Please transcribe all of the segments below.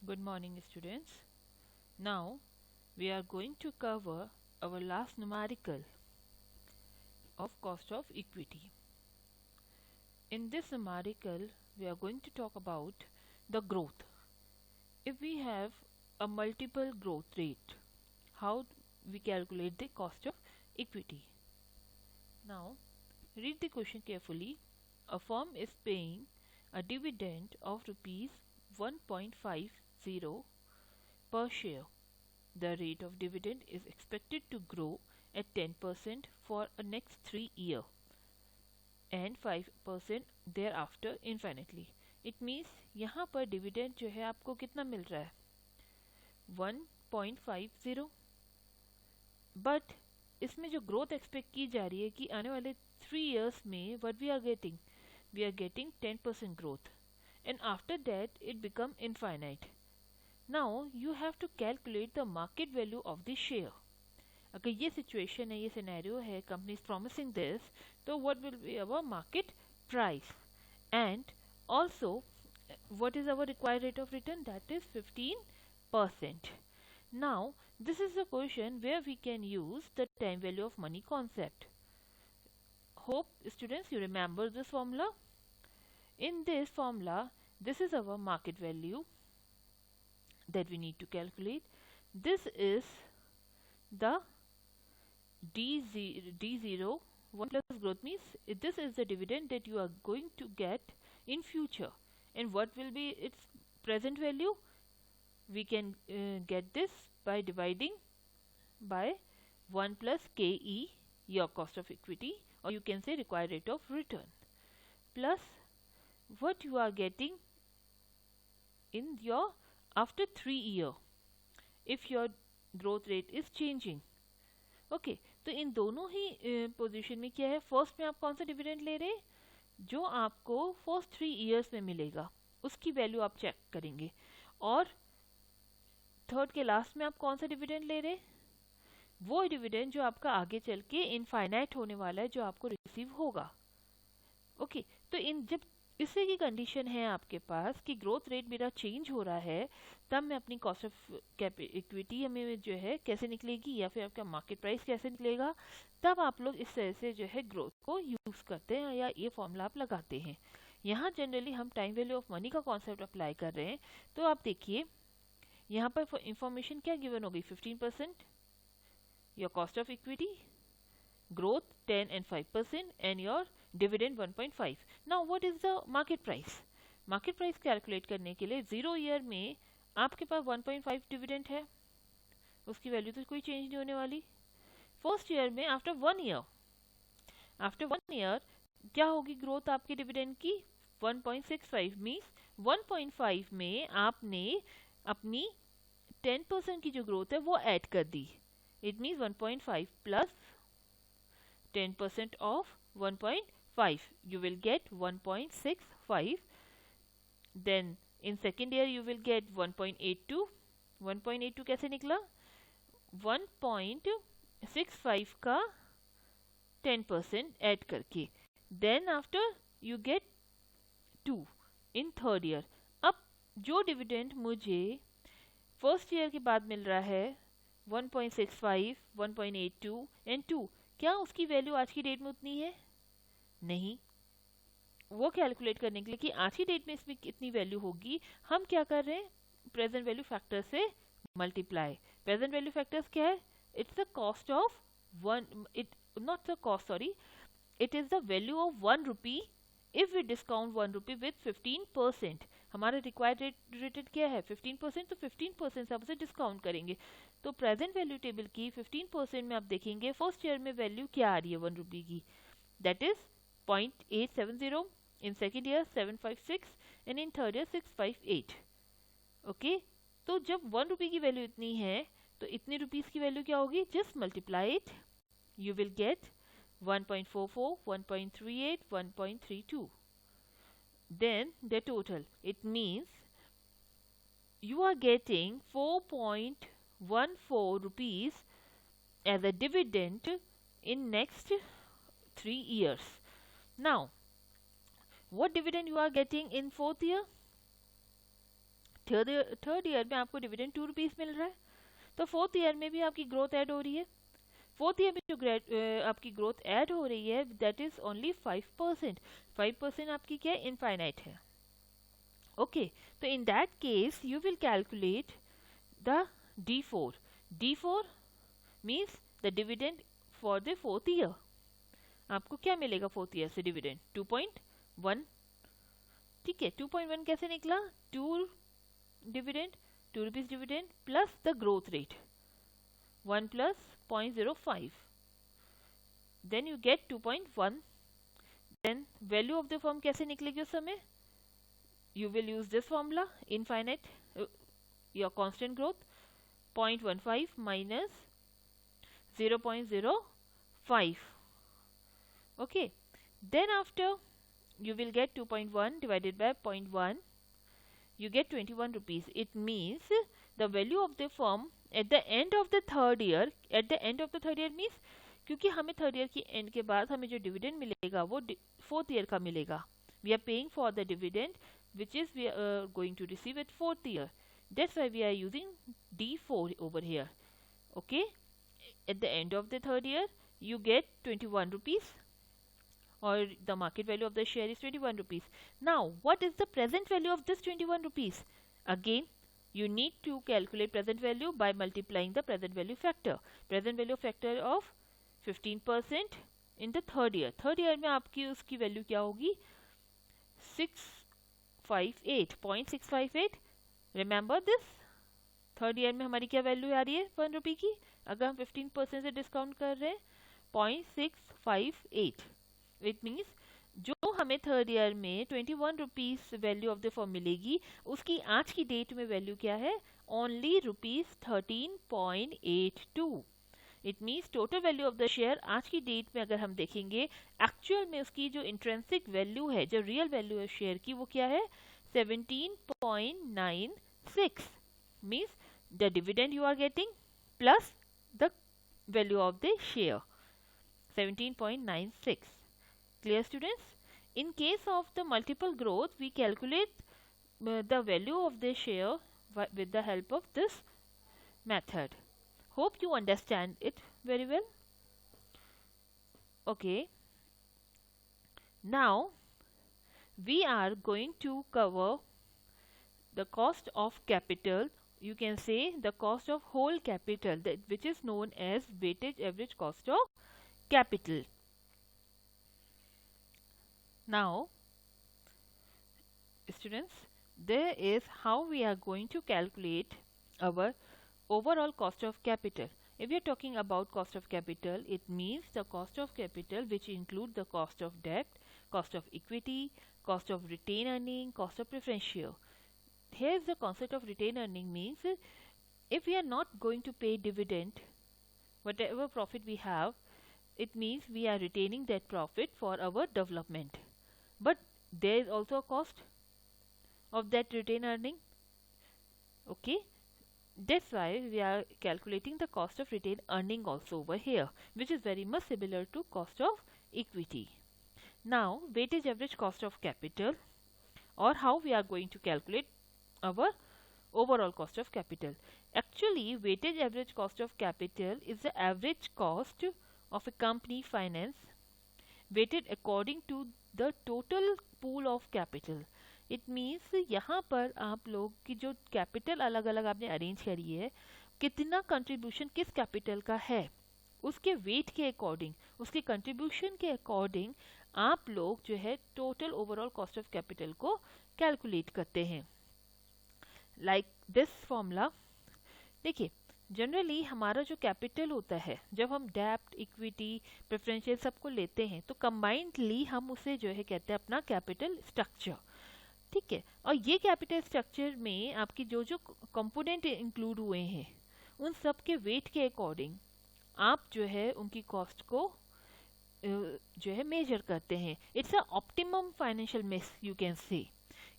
Good morning, students. Now we are going to cover our last numerical of cost of equity. In this numerical, we are going to talk about the growth. If we have a multiple growth rate, how we calculate the cost of equity? Now, read the question carefully. A firm is paying a dividend of rupees 1.50 per share. The rate of dividend is expected to grow at 10% for the next 3 years and 5% thereafter infinitely. It means यहाँ पर dividend जो है आपको कितना मिल रहा है 1.50, but इसमें जो ग्रोथ एक्सपेक्ट की जा रही है कि आने वाले 3 years में what we are getting 10% growth and after that it become infinite. Now you have to calculate the market value of the share. अगर ये सिचुएशन है, ये सिनेरियो है, कंपनी इज प्रॉमिसिंग दिस, तो what will be our market price and also what is our required rate of return, that is 15%. Now this is a question where we can use the time value of money concept. Hope students you remember this formula. In this formula, this is our market value that we need to calculate. This is the D0 1 plus growth means this is the dividend that you are going to get in future. And what will be its present value? We can get this by dividing by 1 plus KE, your cost of equity, or you can say required rate of return, plus what you are getting in your after 3 years if your growth rate is changing. Okay तो इन दोनों ही position में क्या है, first में आप कौन सा dividend ले रहे हैं, जो आपको फर्स्ट 3 years में मिलेगा उसकी वैल्यू आप चेक करेंगे, और थर्ड के लास्ट में आप कौन सा डिविडेंड ले रहे हैं, वो डिविडेंड जो आपका आगे चल के इनफाइनाइट होने वाला है, जो आपको रिसीव होगा. ओके तो इन जब इसी की कंडीशन है आपके पास कि ग्रोथ रेट मेरा चेंज हो रहा है, तब मैं अपनी कॉस्ट ऑफ इक्विटी हमें जो है कैसे निकलेगी, या फिर आपका मार्केट प्राइस कैसे निकलेगा, तब आप लोग इस तरह से जो है ग्रोथ को यूज करते हैं या ये फॉर्मूला आप लगाते हैं. यहाँ जनरली हम टाइम वैल्यू ऑफ मनी का कॉन्सेप्ट अप्लाई कर रहे हैं. तो आप देखिए यहाँ पर इंफॉर्मेशन क्या गिवन होगी, 15% your cost of equity, growth 10 and 5% and your dividend 1.5. Now what is the market price? Market price calculate करने के लिए 0 ईयर में आपके पास 1.5 डिविडेंड है, उसकी वैल्यू तो कोई चेंज नहीं होने वाली. फर्स्ट ईयर में आफ्टर वन ईयर क्या होगी ग्रोथ आपके डिविडेंड की, 1.65 मीन्स 1.5 में आपने अपनी 10% की जो ग्रोथ है वो ऐड कर दी. It means 1.5 plus 10% of 1.5, you will get 1.65. Then in second year you will get 1.82. 1.82 कैसे निकला, 1.65 का 10% ऐड करके. Then after you get 2 in third year. अब जो डिविडेंड मुझे फर्स्ट ईयर के बाद मिल रहा है 1.65, 1.82 and 2, क्या उसकी वैल्यू आज की डेट में उतनी है, नहीं. वो कैलकुलेट करने के लिए कि आज की डेट में इसमें कितनी वैल्यू होगी, हम क्या कर रहे हैं, प्रेजेंट वैल्यू फैक्टर से मल्टीप्लाई. प्रेजेंट वैल्यू फैक्टर्स क्या है, it's the cost of one, it not the cost, sorry, it is the value of 1 rupee if we discount 1 rupee with 15%. हमारा रिक्वायर्ड रेटेड क्या है 15%, तो 15% से आप उसे डिस्काउंट करेंगे. तो प्रेजेंट वैल्यू टेबल की 15% में आप देखेंगे फर्स्ट ईयर में वैल्यू क्या आ रही है 1 रुपी की, that is 0.870, in second year 756 and in third year 658. Okay तो जब 1 रुपी की वैल्यू इतनी है तो इतनी रुपीस की वैल्यू क्या होगी, just multiply it, you will get 1.44, 1.38, 1.32. Then the total, it means you are getting 4.14 rupees as a dividend in next 3 years. Now what dividend you are getting in fourth year, third year में आपको dividend 2 rupees मिल रहा है, तो fourth year में भी आपकी growth add हो रही है। फोर्थ ईयर में जो आपकी ग्रोथ ऐड हो रही है दैट इज ओनली 5%। 5% आपकी क्या है, इनफाइनाइट है। ओके, तो in that case you will calculate the D4। D4 means the dividend for the fourth year. आपको क्या मिलेगा फोर्थ ईयर से डिविडेंड? 2.1। ठीक है, 2.1 कैसे निकला? 2 dividend, 2 rupees dividend plus the growth rate 1 plus 0.05, then you get 2.1। Then value of the firm कैसे निकलेगी उस समय? You will use this formula, infinite your constant growth 0.15 minus 0.05। okay, then after you will get 2.1 divided by 0.1, you get 21 rupees. It means the value of the firm at the end of the third year, at the end of the third year means क्योंकि हमें third year की and के बाद हमें जो dividend मिलेगा वो fourth year का मिलेगा। We are paying for the dividend which is we are going to receive at fourth year. That's why we are using D4 over here. Okay, at the end of the third year you get 21 rupees, or the market value of the share is 21 rupees. Now what is the present value of this 21 rupees? Again you need to calculate present value by multiplying the present value factor. Present value factor of 15% in the third year. Third year में आपकी उसकी value क्या होगी? 658.658। Remember this, third year में हमारी क्या value आ रही है 1 रुपी की? अगर हम 15% से डिस्काउंट कर रहे हैं 0.658। इट मीन्स जो हमें थर्ड ईयर में 21 rupees value of the firm मिलेगी उसकी आज की डेट में वैल्यू क्या है? Only ₹13.82। It means total value of the share आज की डेट में अगर हम देखेंगे एक्चुअल में उसकी जो इंट्रिंसिक वैल्यू है, जो रियल वैल्यू है शेयर की, वो क्या है? 17.96। Means the dividend you are getting plus the value of the share 17.96। Clear students? In case of the multiple growth, we calculate the value of the share with the help of this method. Hope you understand it very well. Okay. Now we are going to cover the cost of capital. You can say the cost of whole capital, which is known as weighted average cost of capital. Now students, there is how we are going to calculate our overall cost of capital. If we are talking about cost of capital, it means the cost of capital which include the cost of debt, cost of equity, cost of retained earning, cost of preference share. Here is the concept of retained earning means if we are not going to pay dividend, whatever profit we have, it means we are retaining that profit for our development. But there is also a cost of that retained earning. Okay, that's why we are calculating the cost of retained earning also over here, which is very much similar to cost of equity. Now weighted average cost of capital, or how we are going to calculate our overall cost of capital. Actually weighted average cost of capital is the average cost of a company finance weighted according to the total pool of capital. It means यहाँ पर आप लोग की जो capital अलग अलग आपने arrange करी है, कितना कंट्रीब्यूशन किस कैपिटल का है, उसके वेट के अकॉर्डिंग, उसके कंट्रीब्यूशन के अकॉर्डिंग आप लोग जो है total overall cost of capital को कैलकुलेट करते हैं। लाइक दिस फॉर्मूला, देखिए जनरली हमारा जो कैपिटल होता है, जब हम डेब्ट, इक्विटी, प्रेफरेंशियल सबको लेते हैं तो कंबाइंडली हम उसे जो है कहते हैं अपना कैपिटल स्ट्रक्चर। ठीक है, और ये कैपिटल स्ट्रक्चर में आपकी जो जो कंपोनेंट इंक्लूड हुए हैं उन सब के वेट के अकॉर्डिंग आप जो है उनकी कॉस्ट को जो है मेजर करते हैं। It's a optimum financial mix, you can say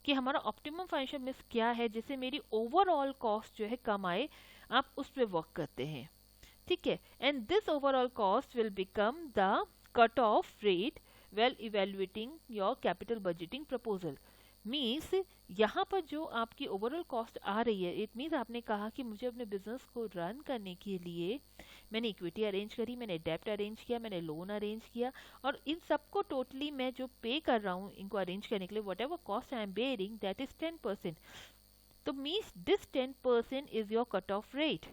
कि हमारा ऑप्टिमम फाइनेंशियल मिक्स क्या है जिससे मेरी ओवरऑल कॉस्ट जो है कम आए, आप उस पर वर्क करते हैं। ठीक है, and this overall cost will become the cut off rate well evaluating your capital budgeting proposal. Means यहाँ पर जो आपकी ओवरऑल कॉस्ट आ रही है, इट मीन्स आपने कहा कि मुझे अपने बिजनेस को रन करने के लिए मैंने इक्विटी अरेंज करी, मैंने डेब्ट अरेंज किया, मैंने लोन अरेंज किया, और इन सबको टोटली मैं जो पे कर रहा हूँ इनको अरेंज करने के लिए, what ever cost I am bearing, that is 10%। तो means this 10% is your cut off rate,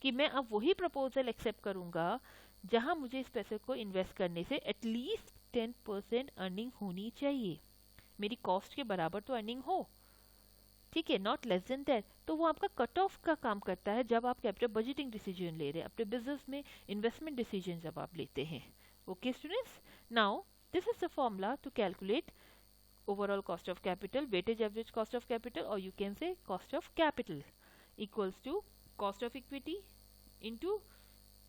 कि मैं अब वही प्रपोजल एक्सेप्ट करूंगा जहां मुझे इस पैसे को इन्वेस्ट करने से एटलीस्ट 10% अर्निंग होनी चाहिए, मेरी कॉस्ट के बराबर तो अर्निंग हो, ठीक है, नॉट लेस देन दैट। तो वो आपका कट ऑफ का काम करता है जब आप कैपिटल बजटिंग डिसीजन ले रहे हैं, अपने बिजनेस में इन्वेस्टमेंट डिसीजन जब आप लेते हैं। Okay students, now this is the formula to calculate overall cost of capital, weighted average cost of capital, or you can say cost of capital equals to cost of equity into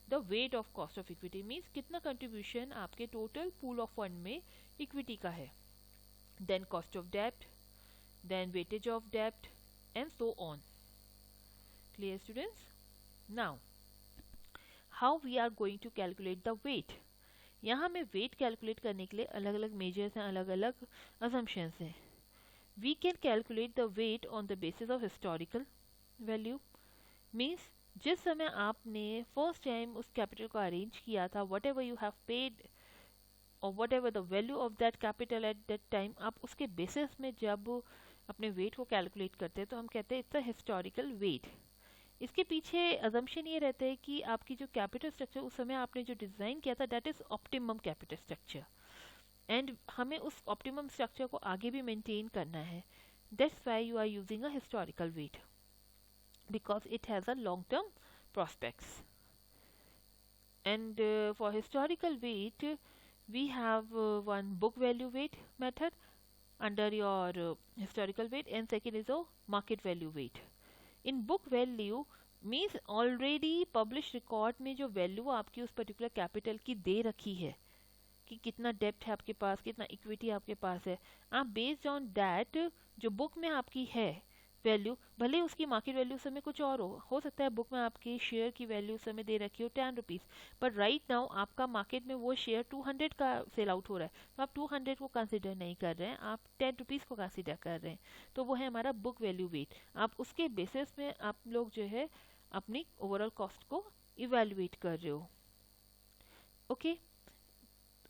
the weight of cost of equity, means कितना contribution आपके total pool of fund में equity का है, then cost of debt, then weightage of debt, and so on. Clear students? Now how we are going to calculate the weight? यहाँ में weight calculate करने के लिए अलग अलग मेजर्स हैं, अलग अलग असम्पशंस हैं। We can calculate the weight on the basis of historical value, means जिस समय आपने फर्स्ट टाइम उस कैपिटल को अरेंज किया था, whatever you have paid और whatever the value of that capital at that time, आप उसके बेसिस में जब अपने वेट को कैलकुलेट करते हैं तो हम कहते हैं इट्स अ हिस्टोरिकल वेट। इसके पीछे अजम्पशन ये रहता है कि आपकी जो कैपिटल स्ट्रक्चर उस समय आपने जो डिज़ाइन किया था, that is optimum capital structure, and हमें उस ऑप्टिमम स्ट्रक्चर को आगे भी मेंटेन करना है। That's why you are using a historical weight, because it has a long term prospects. And for historical weight, we have one book value weight method under your historical weight, and second is a market value weight. In book value means already published record में जो value आपकी उस particular capital की दे रखी है, कि कितना depth है आपके पास, कितना इक्विटी आपके पास है, आप बेस्ड ऑन दैट जो बुक में आपकी है वैल्यू, भले उसकी मार्केट वैल्यू समय कुछ और हो सकता है बुक में आपके शेयर की वैल्यू समय दे रखी हो 10 रुपीज़, पर राइट नाउ आपका मार्केट में वो शेयर 200 का सेल आउट हो रहा है, तो आप 200 को कंसिडर नहीं कर रहे हैं, आप 10 रुपीज़ को कंसिडर कर रहे हैं, तो वो है हमारा बुक वैल्यू वेट। आप उसके बेसिस में आप लोग जो है अपनी ओवरऑल कॉस्ट को इवेल्युएट कर रहे हो। ओके,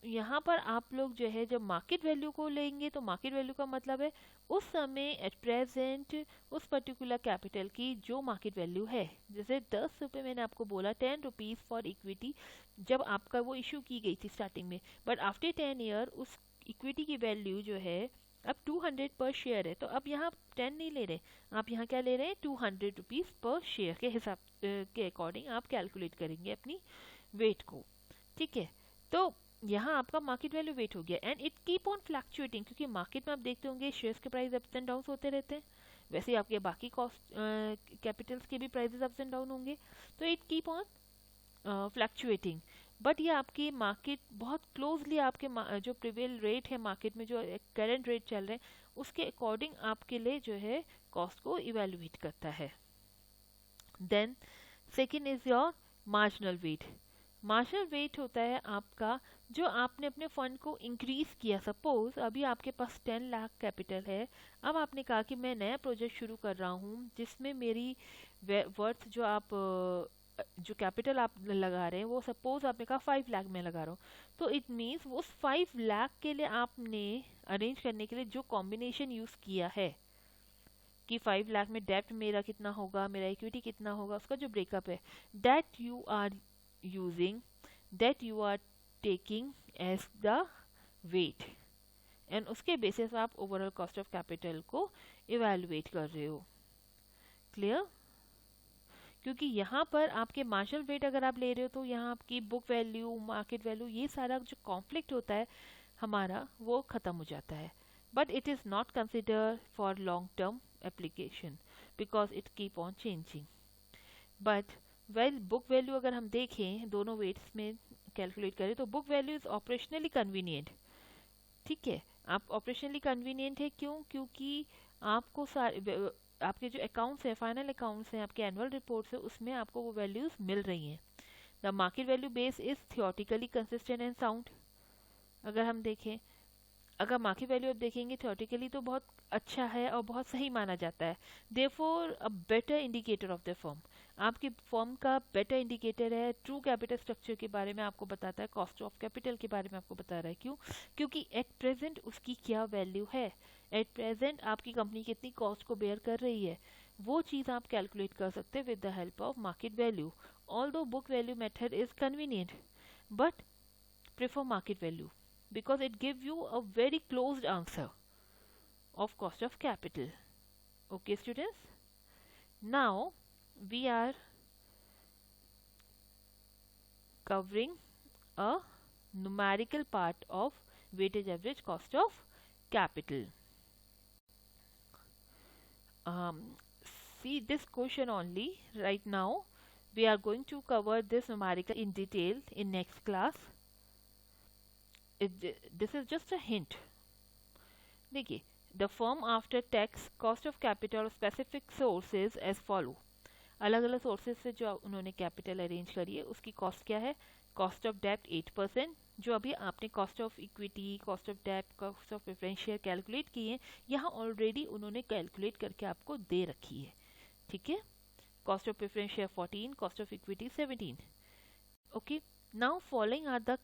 यहाँ पर आप लोग जो है जब मार्केट वैल्यू को लेंगे तो मार्केट वैल्यू का मतलब है उस समय एट प्रेजेंट उस पर्टिकुलर कैपिटल की जो मार्केट वैल्यू है। जैसे 10 रुपये मैंने आपको बोला, 10 रुपीज़ फॉर इक्विटी जब आपका वो इशू की गई थी स्टार्टिंग में, बट आफ्टर 10 ईयर उस इक्विटी की वैल्यू जो है अब 200 पर शेयर है, तो अब यहाँ 10 नहीं ले रहे, आप यहाँ क्या ले रहे हैं 200 रुपीज़ पर शेयर के हिसाब के अकॉर्डिंग आप कैलकुलेट करेंगे अपनी वेट को, ठीक है। तो यहाँ आपका मार्केट वैल्यू वेट हो गया, and it keep on fluctuating, क्योंकि मार्केट में आप देखते होंगे शेयर्स के प्राइस अप्स एंड डाउन होते रहते हैं, वैसे ही आपके बाकी कॉस्ट कैपिटल्स के भी प्राइसेस अप्स एंड डाउन होंगे, तो it keep on fluctuating. But ये आपकी मार्केट बहुत क्लोजली आपके जो प्रिवेल रेट है मार्केट में, जो करंट रेट चल रहे हैं उसके अकॉर्डिंग आपके लिए जो है कॉस्ट को इवेल्युएट करता है। Then second is your marginal weight. Marginal weight होता है आपका जो आपने अपने फंड को इंक्रीज किया। सपोज अभी आपके पास 10 लाख कैपिटल है, अब आपने कहा कि मैं नया प्रोजेक्ट शुरू कर रहा हूँ जिसमें मेरी वर्थ जो आप जो कैपिटल आप लगा रहे हैं वो सपोज आपने कहा 5 लाख में लगा रहा हूँ, तो इट मीन्स उस 5 लाख के लिए आपने अरेंज करने के लिए जो कॉम्बिनेशन यूज़ किया है कि 5 लाख में डेप्ट मेरा कितना होगा, मेरा इक्विटी कितना होगा, उसका जो ब्रेकअप है that you are using, that you are taking as the weight, and उसके बेसिस आप ओवरऑल कॉस्ट ऑफ कैपिटल को इवेल्युएट कर रहे हो। क्लियर? क्योंकि यहाँ पर आपके मार्जिनल वेट अगर आप ले रहे हो तो यहाँ आपकी बुक वैल्यू, मार्केट वैल्यू, ये सारा जो कॉन्फ्लिक्ट होता है हमारा वो ख़त्म हो जाता है, but it is not consider for long term application because it keep on changing. But well book value अगर हम देखें दोनों वेट्स में कैलकुलेट करें तो book value is operationally convenient, ठीक है। आप ऑपरेशनली कन्वीनियंट है क्यों? क्योंकि आपको आपके जो अकाउंट्स है, फाइनल अकाउंट्स हैं, आपके एनुअल रिपोर्ट्स है, उसमें आपको वो वैल्यूज मिल रही हैं। The market value base is theoretically consistent and sound. अगर हम देखें, अगर मार्केट वैल्यू आप देखेंगे थियोटिकली तो बहुत अच्छा है और बहुत सही माना जाता है। Therefore a better indicator of the firm, आपकी फर्म का बेटर इंडिकेटर है। ट्रू कैपिटल स्ट्रक्चर के बारे में आपको बताता है, कॉस्ट ऑफ कैपिटल के बारे में आपको बता रहा है। क्यों? क्योंकि एट प्रेजेंट उसकी क्या वैल्यू है, एट प्रेजेंट आपकी कंपनी कितनी कॉस्ट को बेयर कर रही है, वो चीज़ आप कैलकुलेट कर सकते हैं with the help of market value. Although book value method is convenient but prefer market value because it gives you a very closed answer of cost of capital. Okay students, now we are covering a numerical part of weighted average cost of capital. See this question only. Right now we are going to cover this numerical in detail in next class. This is just a hint. देखिए, the firm after tax cost of capital specific sources as follow. अलग अलग sources से जो उन्होंने capital arrange करी है उसकी cost क्या है? कॉस्ट ऑफ डेप्ट 8%, जो अभी आपने cost of equity, cost of डेप्ट, cost of preference share calculate किए हैं, यहाँ ऑलरेडी उन्होंने कैलकुलेट करके आपको दे रखी है। ठीक है, cost of preference share 14, cost of equity 17। Okay, now following are the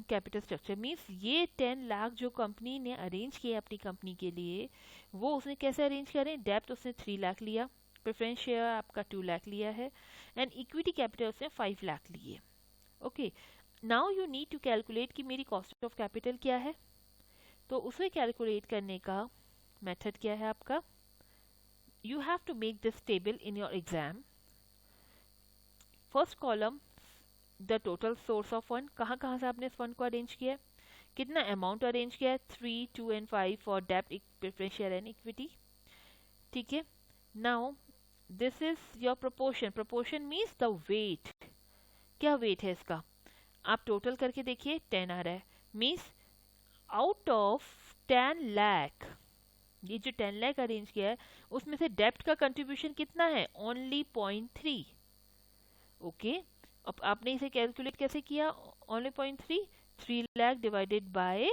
capital structure means ये 10 लाख जो कंपनी ने अरेंज किया अपनी कंपनी के लिए, वो उसने कैसे अरेंज करें? डेप्ट उसने 3 लाख लिया, प्रेफरेंस शेयर आपका 2 लाख लिया है, एंड इक्विटी कैपिटल उसने 5 लाख लिए। Okay, now you need to calculate कि मेरी कॉस्ट ऑफ कैपिटल क्या है। तो उसे कैलकुलेट करने का मेथड क्या है आपका? You have to make this table in your exam. First column the total source of fund, कहाँ कहाँ से आपने इस फंड को अरेंज किया है, कितना अमाउंट अरेंज किया है, 3, 2 एंड 5 फॉर डेप्ट, प्रेफरेंस शेयर एंड इक्विटी। ठीक है, now this is your proportion. Proportion means the weight, क्या वेट है इसका? आप टोटल करके देखिए 10 आ रहा है, मीन्स आउट ऑफ 10 लाख, ये जो 10 लाख अरेंज किया है उसमें से डेप्ट का कंट्रीब्यूशन कितना है? ओनली 0.3। ओके, अब आपने इसे कैलकुलेट कैसे किया? Only 0.3, 3 lakh divided by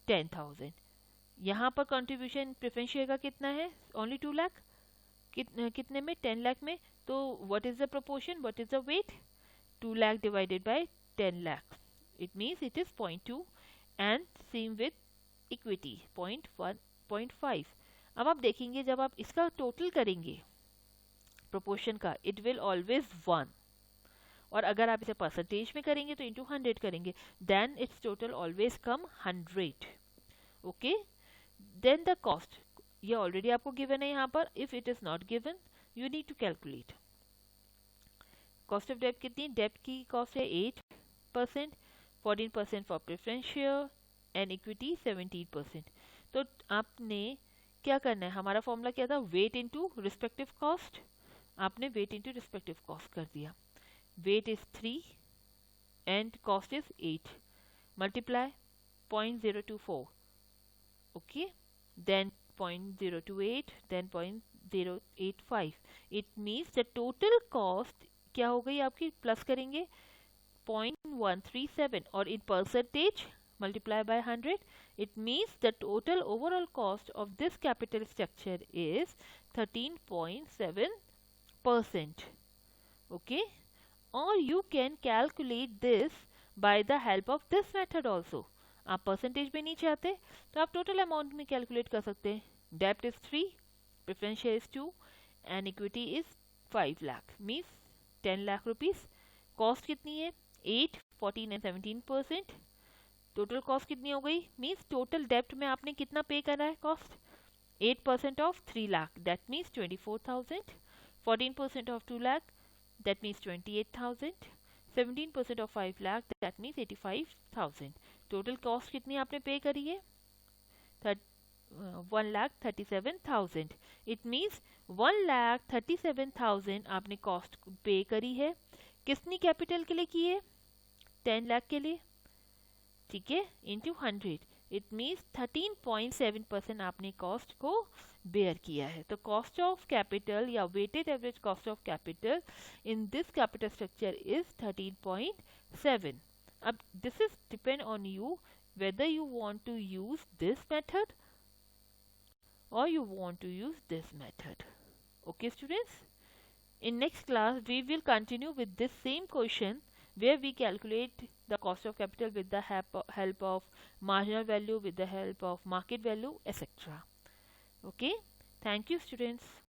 10,000। यहाँ पर कंट्रीब्यूशन प्रेफरेंस शेयर का कितना है? ओनली 2 लाख। कितने में? 10 लाख में। तो what is the proportion, what is the weight? 2 lakh divided by 10 lakh, it means it is 0.2 and same with equity 0.1, 0.5। अब आप देखेंगे जब आप इसका टोटल करेंगे प्रोपोर्शन का, इट विल ऑलवेज 1, और अगर आप इसे परसेंटेज में करेंगे तो इंटू 100 करेंगे, then it's total always come 100। Okay, then the cost, ये ऑलरेडी आपको गिवन है यहाँ पर। If it is not given you need to calculate. Cost of डेप्ट कितनी? डेप्ट की कॉस्ट है 8%, 14% for preference share and equity 17%। तो आपने क्या करना है? हमारा फॉर्मूला क्या था? Weight into respective cost. आपने वेट इनटू रिस्पेक्टिव कॉस्ट कर दिया। weight is 3 and cost is 8, multiply 0.024, okay, then 0.028, then 0.085, it means the total cost क्या हो गई आपकी? प्लस करेंगे 0.137 और in percentage multiply by 100, it means the total overall cost of this capital structure is 13.7%. okay, or you can calculate this by the help of this method also. आप percentage में नहीं चाहते तो आप टोटल अमाउंट में calculate कर सकते हैं। डेप्ट is 3, preference share is 2 and equity is 5 lakh, means 10 lakh rupees. Cost कितनी है? 8, 14 एंड 17%। टोटल कॉस्ट कितनी हो गई? मीन्स टोटल डेप्ट में आपने कितना पे करा है cost? 8% of 3 lakh, that means 24,000, 14% of 2 lakh, that means 28,000, 17% of 5 lakh, that means 85,000। Total cost कितनी आपने पे करी है? 1,37,000। इट मीन्स 1,37,000 आपने कॉस्ट पे करी है। कितनी कैपिटल के लिए की है? 10 लाख के लिए। ठीक है, इंटू 100, इट मीन्स 13.7% आपने कॉस्ट को बेयर किया है। तो कॉस्ट ऑफ कैपिटल या weighted average cost of capital in this capital structure is 13.7। अब this is depend on you whether you want to use this method or you want to use this method. Okay students, in next class we will continue with this same question where we calculate the cost of capital with the help of marginal value, with the help of market value, etc. Okay, thank you students.